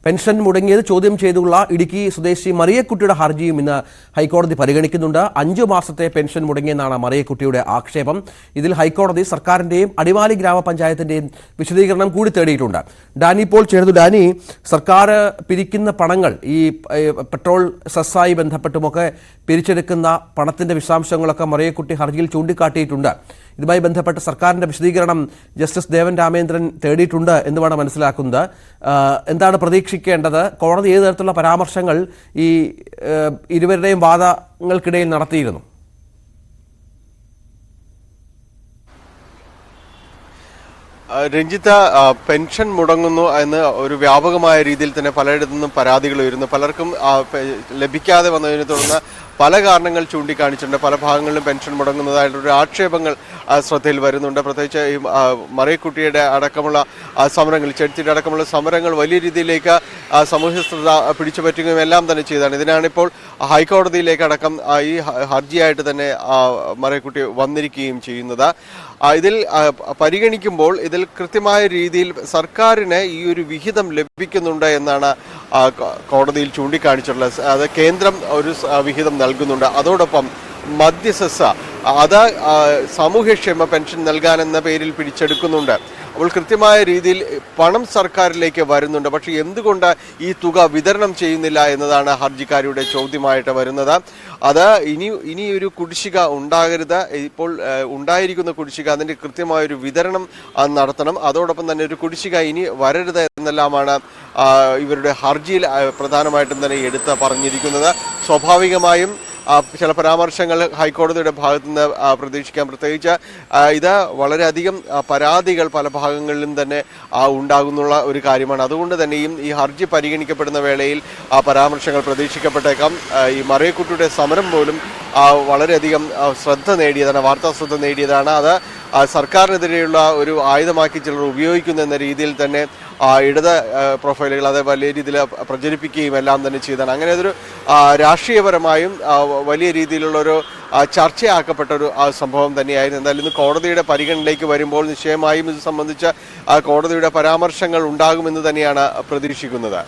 Pension മുടങ്ങിയത് ചോദ്യം ചെയ്തുള്ള ഇടുക്കി സ്വദേശി മറിയക്കുട്ടിയുടെ ഹർജിയും ഇന്ന് ഹൈക്കോടതി പരിഗണിക്കുന്നുണ്ട്. 5 മാസത്തെ പെൻഷൻ മുടങ്ങിയെന്നാണ് മറിയക്കുട്ടിയുടെ ആക്ഷേപം. ഇതിൽ ഹൈക്കോടതി സർക്കാരിന്റെയും അടിമാലി ഗ്രാമപഞ്ചായത്തിന്റെയും വിശദീകരണം കൂടി തേടിയിട്ടുണ്ട്. ഡാനി പോൾ ചേർന്നു. ഡാനി, സർക്കാർ പിരിക്കുന്ന പണങ്ങൾ, ഈ പെട്രോൾ സെസ്സായി ബന്ധപ്പെട്ടുമൊക്കെ പിരിച്ചെടുക്കുന്ന പണത്തിന്റെ വിശദാംശങ്ങളൊക്കെ മറിയക്കുട്ടി ഹർജിയിൽ ചൂണ്ടിക്കാട്ടിയിട്ടുണ്ട്. ഇതുമായി ബന്ധപ്പെട്ട് സർക്കാരിന്റെ വിശദീകരണം ജസ്റ്റിസ് ദേവൻ രാമേന്ദ്രൻ തേടിയിട്ടുണ്ട് എന്ന് വേണം മനസ്സിലാക്കുന്നത്. എന്താണ് പ്രതീക്ഷിക്കേണ്ടത്? കോടതി ഏത് തരത്തിലുള്ള പരാമർശങ്ങൾ ഈ ഇരുവരുടെയും വാദങ്ങൾക്കിടയിൽ നടത്തിയിരുന്നു? രഞ്ജിത്ത, പെൻഷൻ മുടങ്ങുന്നു എന്ന് ഒരു വ്യാപകമായ രീതിയിൽ തന്നെ പലയിടത്തു നിന്നും പരാതികൾ വരുന്നു. പലർക്കും ലഭിക്കാതെ വന്നതിനെ തുടർന്ന് പല കാരണങ്ങൾ ചൂണ്ടിക്കാണിച്ചിട്ടുണ്ട്. പല ഭാഗങ്ങളിലും പെൻഷൻ മുടങ്ങുന്നതായിട്ടൊരു ആക്ഷേപങ്ങൾ ശ്രദ്ധയിൽ വരുന്നുണ്ട്. പ്രത്യേകിച്ച് ഈ മറിയക്കുട്ടിയുടെ അടക്കമുള്ള സമരങ്ങൾ, ചെടുത്തിയുടെ അടക്കമുള്ള സമരങ്ങൾ വലിയ രീതിയിലേക്ക് സാമൂഹ്യ ശ്രദ്ധ പിടിച്ചുപറ്റുകയും എല്ലാം തന്നെ ചെയ്തതാണ്. ഇതിനാണിപ്പോൾ ഹൈക്കോടതിയിലേക്ക് അടക്കം ഈ ഹർജിയായിട്ട് തന്നെ മറിയക്കുട്ടി വന്നിരിക്കുകയും ചെയ്യുന്നത്. ഇതിൽ പരിഗണിക്കുമ്പോൾ ഇതിൽ കൃത്യമായ രീതിയിൽ സർക്കാരിന് ഈ ഒരു വിഹിതം ലഭിക്കുന്നുണ്ട് എന്നാണ് കോടതിയിൽ ചൂണ്ടിക്കാണിച്ചിട്ടുള്ളത്. അത് കേന്ദ്രം ഒരു വിഹിതം നൽകുന്നുണ്ട്. അതോടൊപ്പം മദ്യസെസ് അത് സാമൂഹ്യക്ഷേമ പെൻഷൻ നൽകാനെന്ന പേരിൽ പിടിച്ചെടുക്കുന്നുണ്ട്. അപ്പോൾ കൃത്യമായ രീതിയിൽ പണം സർക്കാരിലേക്ക് വരുന്നുണ്ട്. പക്ഷേ എന്തുകൊണ്ട് ഈ തുക വിതരണം ചെയ്യുന്നില്ല എന്നതാണ് ഹർജിക്കാരിയുടെ ചോദ്യമായിട്ട് വരുന്നത്. അത് ഇനി ഒരു കുടിശ്ശിക ഉണ്ടാകരുത്. ഇപ്പോൾ ഉണ്ടായിരിക്കുന്ന കുടിശ്ശിക, അതിൻ്റെ കൃത്യമായൊരു വിതരണം നടത്തണം. അതോടൊപ്പം തന്നെ ഒരു കുടിശ്ശിക ഇനി വരരുത് എന്നെല്ലാമാണ് ഇവരുടെ ഹർജിയിൽ പ്രധാനമായിട്ടും തന്നെ എടുത്ത് പറഞ്ഞിരിക്കുന്നത്. സ്വാഭാവികമായും ചില പരാമർശങ്ങൾ ഹൈക്കോടതിയുടെ ഭാഗത്തു നിന്ന് പ്രതീക്ഷിക്കാം. പ്രത്യേകിച്ച് ഇത് വളരെയധികം പരാതികൾ പല ഭാഗങ്ങളിലും തന്നെ ഉണ്ടാകുന്നുള്ള ഒരു കാര്യമാണ്. അതുകൊണ്ട് തന്നെയും ഈ ഹർജി പരിഗണിക്കപ്പെടുന്ന വേളയിൽ പരാമർശങ്ങൾ പ്രതീക്ഷിക്കപ്പെട്ടേക്കാം. ഈ മറിയക്കുട്ടിയുടെ സമരം പോലും വളരെയധികം ശ്രദ്ധ നേടിയതാണ്, വാർത്താ ശ്രദ്ധ നേടിയതാണ്. അത് സർക്കാരിനെതിരെയുള്ള ഒരു ആയുധമാക്കി ചിലർ ഉപയോഗിക്കുന്നു എന്ന രീതിയിൽ തന്നെ ഇടത് പ്രൊഫൈലുകൾ അത് വലിയ രീതിയിൽ പ്രചരിപ്പിക്കുകയും എല്ലാം തന്നെ ചെയ്താണ്. അങ്ങനെ അതൊരു രാഷ്ട്രീയപരമായും വലിയ രീതിയിലുള്ളൊരു ചർച്ചയാക്കപ്പെട്ട ഒരു സംഭവം തന്നെയായിരുന്നു. എന്തായാലും ഇന്ന് കോടതിയുടെ പരിഗണനയിലേക്ക് വരുമ്പോൾ നിശ്ചയമായും ഇത് സംബന്ധിച്ച കോടതിയുടെ പരാമർശങ്ങൾ ഉണ്ടാകുമെന്ന് തന്നെയാണ് പ്രതീക്ഷിക്കുന്നത്.